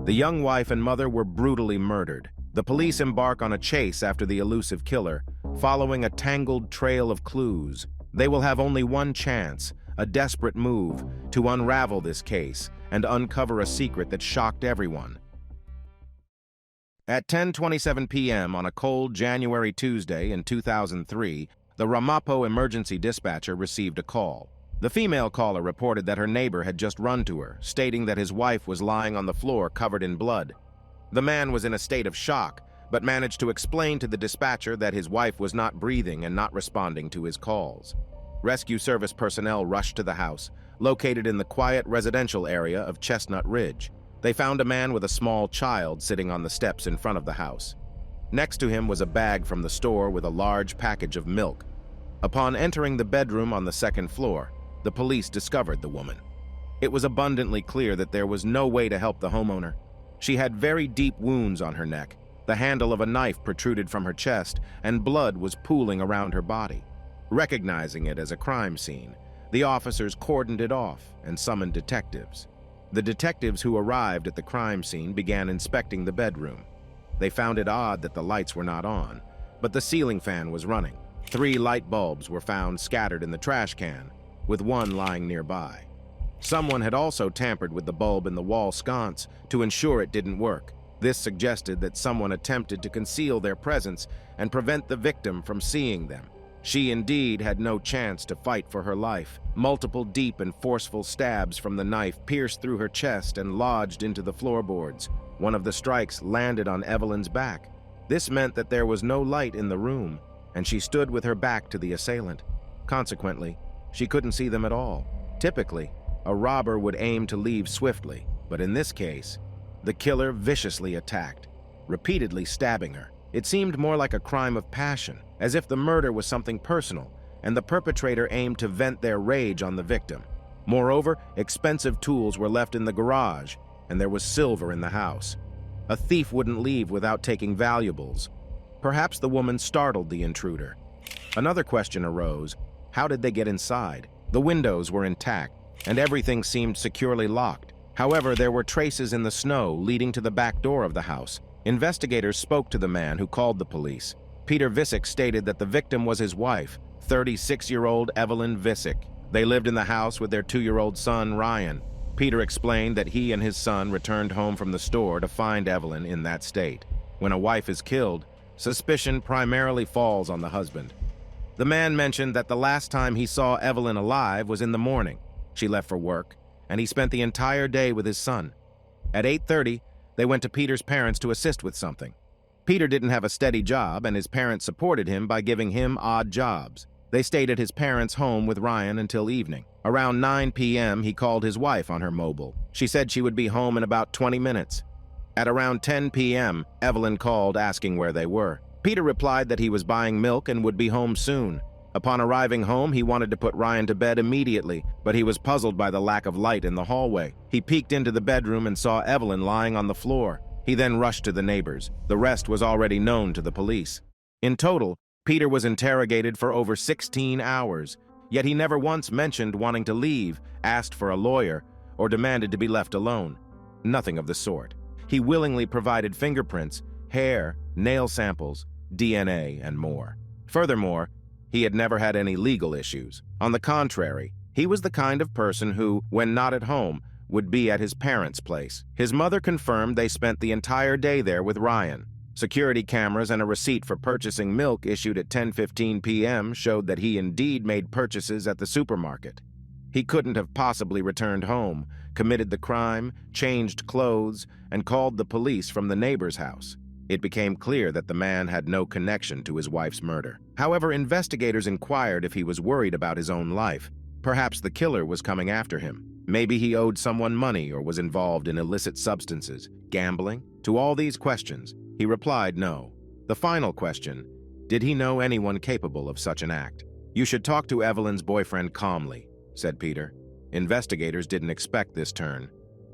The young wife and mother were brutally murdered. The police embark on a chase after the elusive killer, following a tangled trail of clues. They will have only one chance, a desperate move, to unravel this case and uncover a secret that shocked everyone. At 10:27 p.m. on a cold January Tuesday in 2003, the Ramapo emergency dispatcher received a call. The female caller reported that her neighbor had just run to her, stating that his wife was lying on the floor covered in blood. The man was in a state of shock, but managed to explain to the dispatcher that his wife was not breathing and not responding to his calls. Rescue service personnel rushed to the house, located in the quiet residential area of Chestnut Ridge. They found a man with a small child sitting on the steps in front of the house. Next to him was a bag from the store with a large package of milk. Upon entering the bedroom on the second floor, the police discovered the woman. It was abundantly clear that there was no way to help the homeowner. She had very deep wounds on her neck. The handle of a knife protruded from her chest, and blood was pooling around her body. Recognizing it as a crime scene, the officers cordoned it off and summoned detectives. The detectives who arrived at the crime scene began inspecting the bedroom. They found it odd that the lights were not on, but the ceiling fan was running. 3 light bulbs were found scattered in the trash can, with one lying nearby. Someone had also tampered with the bulb in the wall sconce to ensure it didn't work. This suggested that someone attempted to conceal their presence and prevent the victim from seeing them. She indeed had no chance to fight for her life. Multiple deep and forceful stabs from the knife pierced through her chest and lodged into the floorboards. One of the strikes landed on Evelyn's back. This meant that there was no light in the room, and she stood with her back to the assailant. Consequently, she couldn't see them at all. Typically, a robber would aim to leave swiftly, but in this case, the killer viciously attacked, repeatedly stabbing her. It seemed more like a crime of passion, as if the murder was something personal, and the perpetrator aimed to vent their rage on the victim. Moreover, expensive tools were left in the garage, and there was silver in the house. A thief wouldn't leave without taking valuables. Perhaps the woman startled the intruder. Another question arose: how did they get inside? The windows were intact, and everything seemed securely locked. However, there were traces in the snow leading to the back door of the house. Investigators spoke to the man who called the police. Peter Visick stated that the victim was his wife, 36-year-old Evelyn Visick. They lived in the house with their 2-year-old son, Ryan. Peter explained that he and his son returned home from the store to find Evelyn in that state. When a wife is killed, suspicion primarily falls on the husband. The man mentioned that the last time he saw Evelyn alive was in the morning. She left for work, and he spent the entire day with his son. At 8:30, they went to Peter's parents to assist with something. Peter didn't have a steady job, and his parents supported him by giving him odd jobs. They stayed at his parents' home with Ryan until evening. Around 9 p.m., he called his wife on her mobile. She said she would be home in about 20 minutes. At around 10 p.m., Evelyn called asking where they were. Peter replied that he was buying milk and would be home soon. Upon arriving home, he wanted to put Ryan to bed immediately, but he was puzzled by the lack of light in the hallway. He peeked into the bedroom and saw Evelyn lying on the floor. He then rushed to the neighbors. The rest was already known to the police. In total, Peter was interrogated for over 16 hours, yet he never once mentioned wanting to leave, asked for a lawyer, or demanded to be left alone. Nothing of the sort. He willingly provided fingerprints, hair, nail samples, DNA, and more. Furthermore, he had never had any legal issues. On the contrary, he was the kind of person who, when not at home, would be at his parents' place. His mother confirmed they spent the entire day there with Ryan. Security cameras and a receipt for purchasing milk issued at 10:15 p.m. showed that he indeed made purchases at the supermarket. He couldn't have possibly returned home, committed the crime, changed clothes, and called the police from the neighbor's house. It became clear that the man had no connection to his wife's murder. However, investigators inquired if he was worried about his own life. Perhaps the killer was coming after him. Maybe he owed someone money or was involved in illicit substances, gambling. To all these questions, he replied no. The final question: did he know anyone capable of such an act? "You should talk to Evelyn's boyfriend calmly," said Peter. Investigators didn't expect this turn.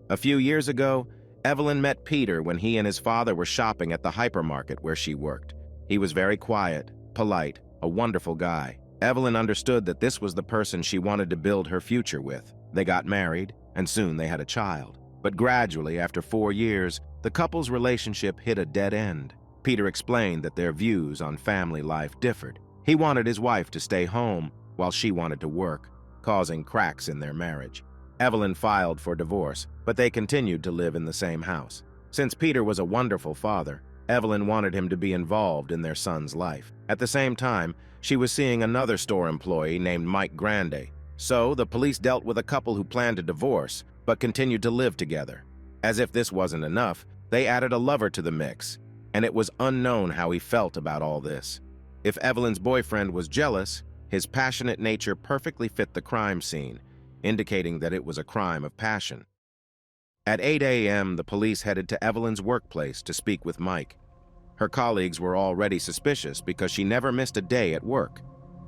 A few years ago, Evelyn met Peter when he and his father were shopping at the hypermarket where she worked. He was very quiet, polite, a wonderful guy. Evelyn understood that this was the person she wanted to build her future with. They got married, and soon they had a child. But gradually, after 4 years, the couple's relationship hit a dead end. Peter explained that their views on family life differed. He wanted his wife to stay home while she wanted to work, causing cracks in their marriage. Evelyn filed for divorce, but they continued to live in the same house. Since Peter was a wonderful father, Evelyn wanted him to be involved in their son's life. At the same time, she was seeing another store employee named Mike Grande. So the police dealt with a couple who planned to divorce, but continued to live together. As if this wasn't enough, they added a lover to the mix, and it was unknown how he felt about all this. If Evelyn's boyfriend was jealous, his passionate nature perfectly fit the crime scene, indicating that it was a crime of passion. At 8 a.m., the police headed to Evelyn's workplace to speak with Mike. Her colleagues were already suspicious because she never missed a day at work.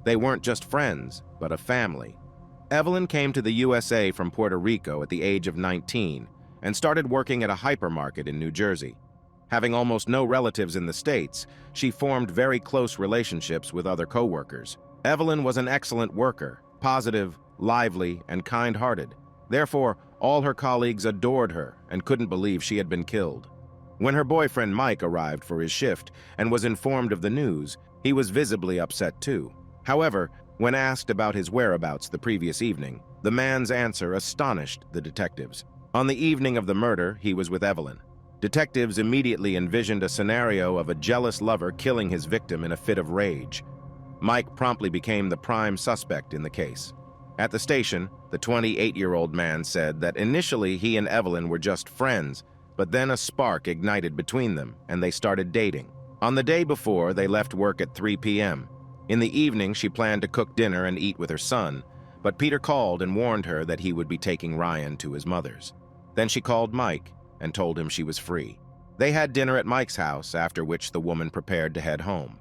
They weren't just friends, but a family. Evelyn came to the USA from Puerto Rico at the age of 19 and started working at a hypermarket in New Jersey. Having almost no relatives in the States, she formed very close relationships with other co-workers. Evelyn was an excellent worker, positive, lively, and kind-hearted. Therefore, all her colleagues adored her and couldn't believe she had been killed. When her boyfriend Mike arrived for his shift and was informed of the news, he was visibly upset too. However, when asked about his whereabouts the previous evening, the man's answer astonished the detectives. On the evening of the murder, he was with Evelyn. Detectives immediately envisioned a scenario of a jealous lover killing his victim in a fit of rage. Mike promptly became the prime suspect in the case. At the station, the 28-year-old man said that initially he and Evelyn were just friends, but then a spark ignited between them and they started dating. On the day before, they left work at 3 p.m. In the evening, she planned to cook dinner and eat with her son, but Peter called and warned her that he would be taking Ryan to his mother's. Then she called Mike and told him she was free. They had dinner at Mike's house, after which the woman prepared to head home.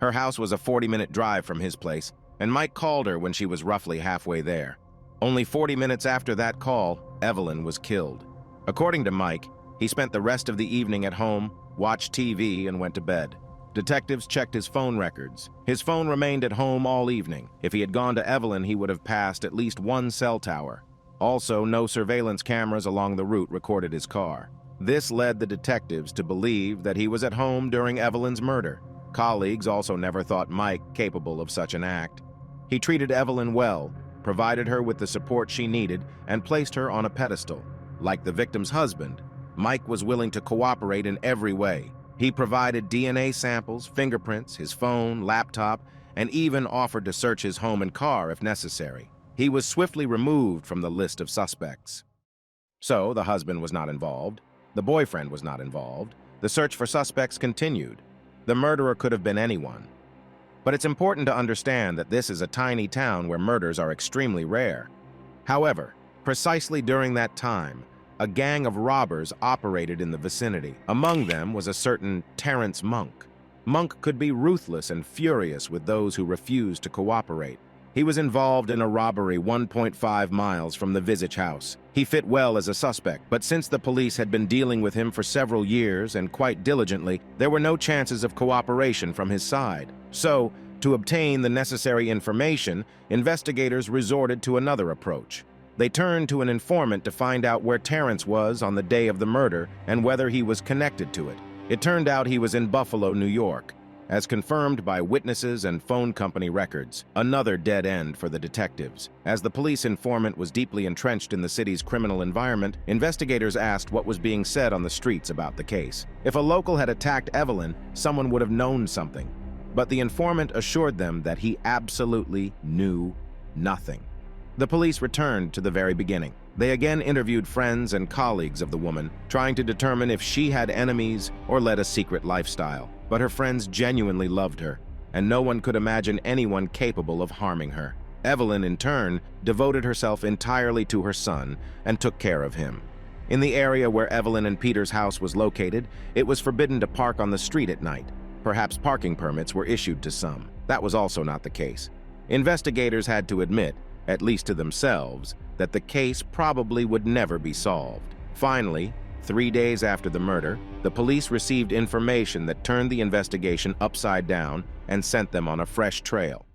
Her house was a 40-minute drive from his place, and Mike called her when she was roughly halfway there. Only 40 minutes after that call, Evelyn was killed. According to Mike, he spent the rest of the evening at home, watched TV, and went to bed. Detectives checked his phone records. His phone remained at home all evening. If he had gone to Evelyn, he would have passed at least one cell tower. Also, no surveillance cameras along the route recorded his car. This led the detectives to believe that he was at home during Evelyn's murder. Colleagues also never thought Mike capable of such an act. He treated Evelyn well, provided her with the support she needed, and placed her on a pedestal. Like the victim's husband, Mike was willing to cooperate in every way. He provided DNA samples, fingerprints, his phone, laptop, and even offered to search his home and car if necessary. He was swiftly removed from the list of suspects. So, the husband was not involved. The boyfriend was not involved. The search for suspects continued. The murderer could have been anyone. But it's important to understand that this is a tiny town where murders are extremely rare. However, precisely during that time, a gang of robbers operated in the vicinity. Among them was a certain Terrence Monk. Monk could be ruthless and furious with those who refused to cooperate. He was involved in a robbery 1.5 miles from the Visage house. He fit well as a suspect, but since the police had been dealing with him for several years and quite diligently, there were no chances of cooperation from his side. So, to obtain the necessary information, investigators resorted to another approach. They turned to an informant to find out where Terrence was on the day of the murder and whether he was connected to it. It turned out he was in Buffalo, New York, as confirmed by witnesses and phone company records. Another dead end for the detectives. As the police informant was deeply entrenched in the city's criminal environment, investigators asked what was being said on the streets about the case. If a local had attacked Evelyn, someone would have known something. But the informant assured them that he absolutely knew nothing. The police returned to the very beginning. They again interviewed friends and colleagues of the woman, trying to determine if she had enemies or led a secret lifestyle. But her friends genuinely loved her, and no one could imagine anyone capable of harming her. Evelyn, in turn, devoted herself entirely to her son and took care of him. In the area where Evelyn and Peter's house was located, it was forbidden to park on the street at night. Perhaps parking permits were issued to some. That was also not the case. Investigators had to admit, at least to themselves, that the case probably would never be solved. Finally, 3 days after the murder, the police received information that turned the investigation upside down and sent them on a fresh trail.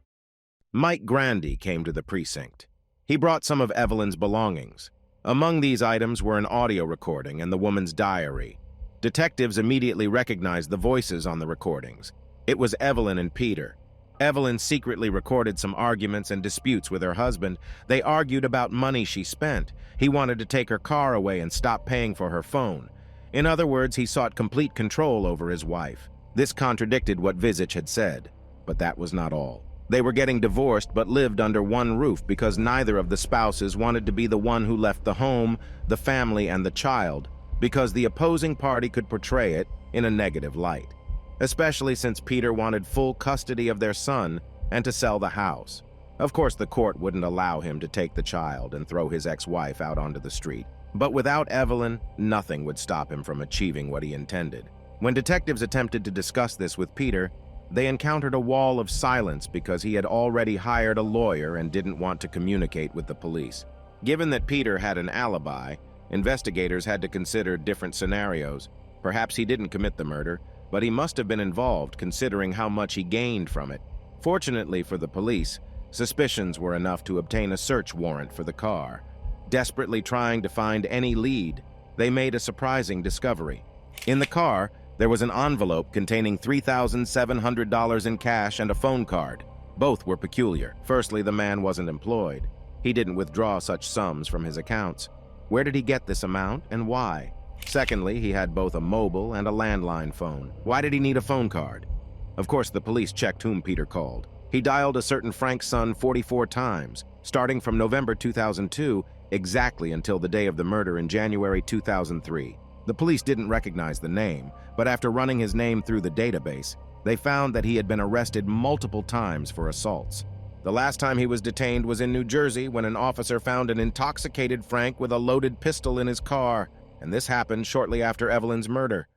Mike Grande came to the precinct. He brought some of Evelyn's belongings, Among these items were an audio recording and the woman's diary. Detectives immediately recognized the voices on the recordings. It was Evelyn and Peter. Evelyn secretly recorded some arguments and disputes with her husband. They argued about money she spent. He wanted to take her car away and stop paying for her phone. In other words, he sought complete control over his wife. This contradicted what Visich had said, but that was not all. They were getting divorced but lived under one roof because neither of the spouses wanted to be the one who left the home, the family, and the child, because the opposing party could portray it in a negative light, especially since Peter wanted full custody of their son and to sell the house. Of course, the court wouldn't allow him to take the child and throw his ex-wife out onto the street. But without Evelyn, nothing would stop him from achieving what he intended. When detectives attempted to discuss this with Peter, they encountered a wall of silence because he had already hired a lawyer and didn't want to communicate with the police. Given that Peter had an alibi, investigators had to consider different scenarios. Perhaps he didn't commit the murder, but he must have been involved considering how much he gained from it. Fortunately for the police, suspicions were enough to obtain a search warrant for the car. Desperately trying to find any lead, they made a surprising discovery. In the car, there was an envelope containing $3,700 in cash and a phone card. Both were peculiar. Firstly, the man wasn't employed. He didn't withdraw such sums from his accounts. Where did he get this amount and why? Secondly, he had both a mobile and a landline phone. Why did he need a phone card? Of course, the police checked whom Peter called. He dialed a certain Frank's son 44 times, starting from November 2002 exactly until the day of the murder in January 2003. The police didn't recognize the name, but after running his name through the database, they found that he had been arrested multiple times for assaults. The last time he was detained was in New Jersey when an officer found an intoxicated Frank with a loaded pistol in his car, and this happened shortly after Evelyn's murder.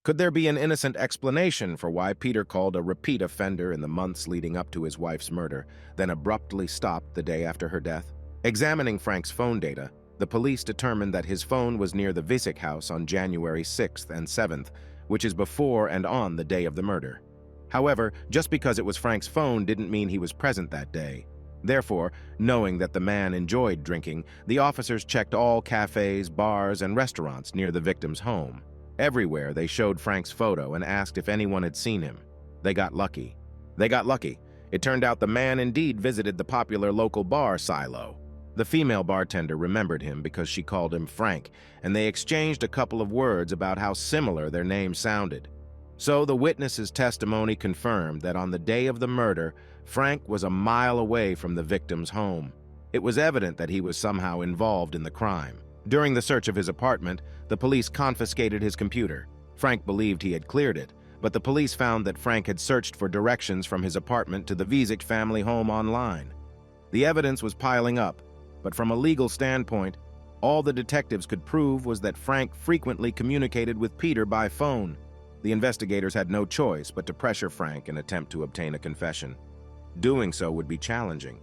Could there be an innocent explanation for why Peter called a repeat offender in the months leading up to his wife's murder, then abruptly stopped the day after her death? Examining Frank's phone data, the police determined that his phone was near the Visich house on January 6th and 7th, which is before and on the day of the murder. However, just because it was Frank's phone didn't mean he was present that day. Therefore, knowing that the man enjoyed drinking, the officers checked all cafes, bars, and restaurants near the victim's home. Everywhere, they showed Frank's photo and asked if anyone had seen him. They got lucky. It turned out the man indeed visited the popular local bar, Silo. The female bartender remembered him because she called him Frank, and they exchanged a couple of words about how similar their names sounded. So the witness's testimony confirmed that on the day of the murder, Frank was a mile away from the victim's home. It was evident that he was somehow involved in the crime. During the search of his apartment, the police confiscated his computer. Frank believed he had cleared it, but the police found that Frank had searched for directions from his apartment to the Visich family home online. The evidence was piling up, but from a legal standpoint, all the detectives could prove was that Frank frequently communicated with Peter by phone. The investigators had no choice but to pressure Frank and attempt to obtain a confession. Doing so would be challenging.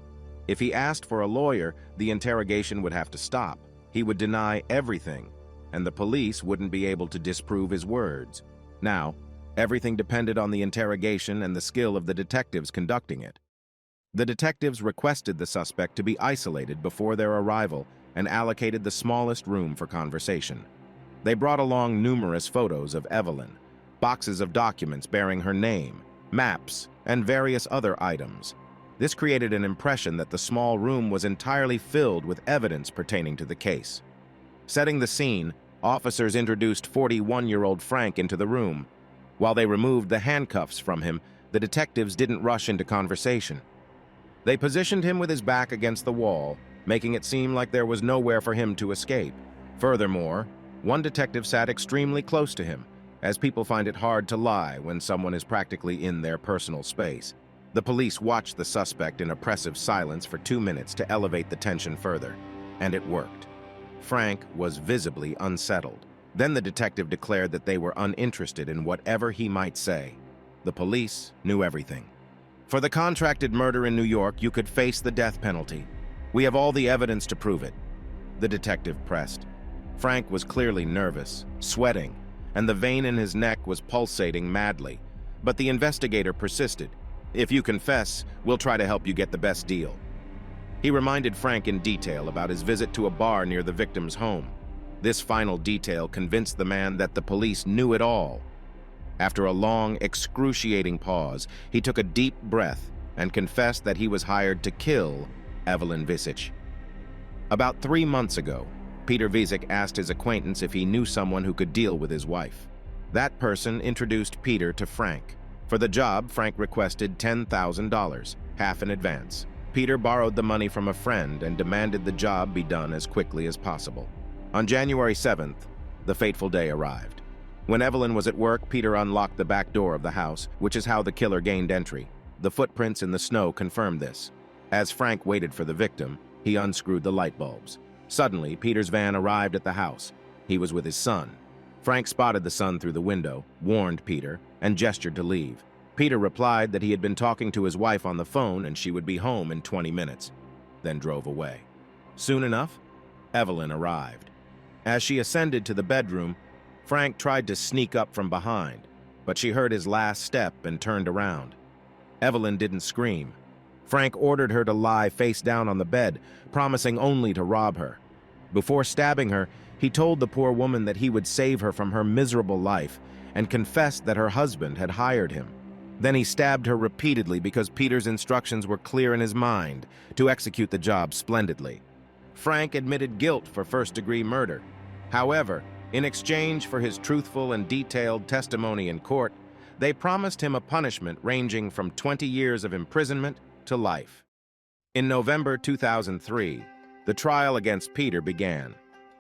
If he asked for a lawyer, the interrogation would have to stop. He would deny everything, and the police wouldn't be able to disprove his words. Now, everything depended on the interrogation and the skill of the detectives conducting it. The detectives requested the suspect to be isolated before their arrival and allocated the smallest room for conversation. They brought along numerous photos of Evelyn, boxes of documents bearing her name, maps, and various other items. This created an impression that the small room was entirely filled with evidence pertaining to the case. Setting the scene, officers introduced 41-year-old Frank into the room. While they removed the handcuffs from him, the detectives didn't rush into conversation. They positioned him with his back against the wall, making it seem like there was nowhere for him to escape. Furthermore, one detective sat extremely close to him, as people find it hard to lie when someone is practically in their personal space. The police watched the suspect in oppressive silence for 2 minutes to elevate the tension further, and it worked. Frank was visibly unsettled. Then the detective declared that they were uninterested in whatever he might say. The police knew everything. For the contracted murder in New York, you could face the death penalty. We have all the evidence to prove it. The detective pressed. Frank was clearly nervous, sweating, and the vein in his neck was pulsating madly. But the investigator persisted. If you confess, we'll try to help you get the best deal. He reminded Frank in detail about his visit to a bar near the victim's home. This final detail convinced the man that the police knew it all. After a long, excruciating pause, he took a deep breath and confessed that he was hired to kill Evelyn Visic. About 3 months ago, Peter Visic asked his acquaintance if he knew someone who could deal with his wife. That person introduced Peter to Frank. For the job, Frank requested $10,000, half in advance. Peter borrowed the money from a friend and demanded the job be done as quickly as possible. On January 7th, the fateful day arrived. When Evelyn was at work, Peter unlocked the back door of the house, which is how the killer gained entry. The footprints in the snow confirmed this. As Frank waited for the victim, he unscrewed the light bulbs. Suddenly, Peter's van arrived at the house. He was with his son. Frank spotted the son through the window, warned Peter, and gestured to leave. Peter replied that he had been talking to his wife on the phone and she would be home in 20 minutes, then drove away. Soon enough, Evelyn arrived. As she ascended to the bedroom, Frank tried to sneak up from behind, but she heard his last step and turned around. Evelyn didn't scream. Frank ordered her to lie face down on the bed, promising only to rob her. Before stabbing her, he told the poor woman that he would save her from her miserable life and confessed that her husband had hired him. Then he stabbed her repeatedly because Peter's instructions were clear in his mind to execute the job splendidly. Frank admitted guilt for first-degree murder. However, in exchange for his truthful and detailed testimony in court, they promised him a punishment ranging from 20 years of imprisonment to life. In November 2003, the trial against Peter began.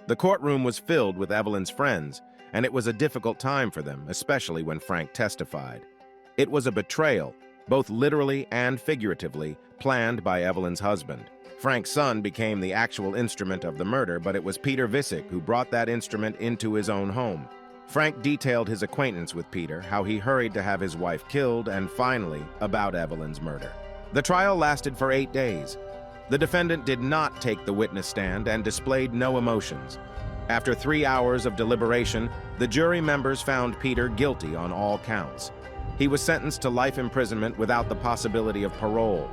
The courtroom was filled with Evelyn's friends, and it was a difficult time for them, especially when Frank testified. It was a betrayal, both literally and figuratively, planned by Evelyn's husband. Frank's son became the actual instrument of the murder, but it was Peter Visic who brought that instrument into his own home. Frank detailed his acquaintance with Peter, how he hurried to have his wife killed, and finally, about Evelyn's murder. The trial lasted for 8 days. The defendant did not take the witness stand and displayed no emotions. After 3 hours of deliberation, the jury members found Peter guilty on all counts. He was sentenced to life imprisonment without the possibility of parole.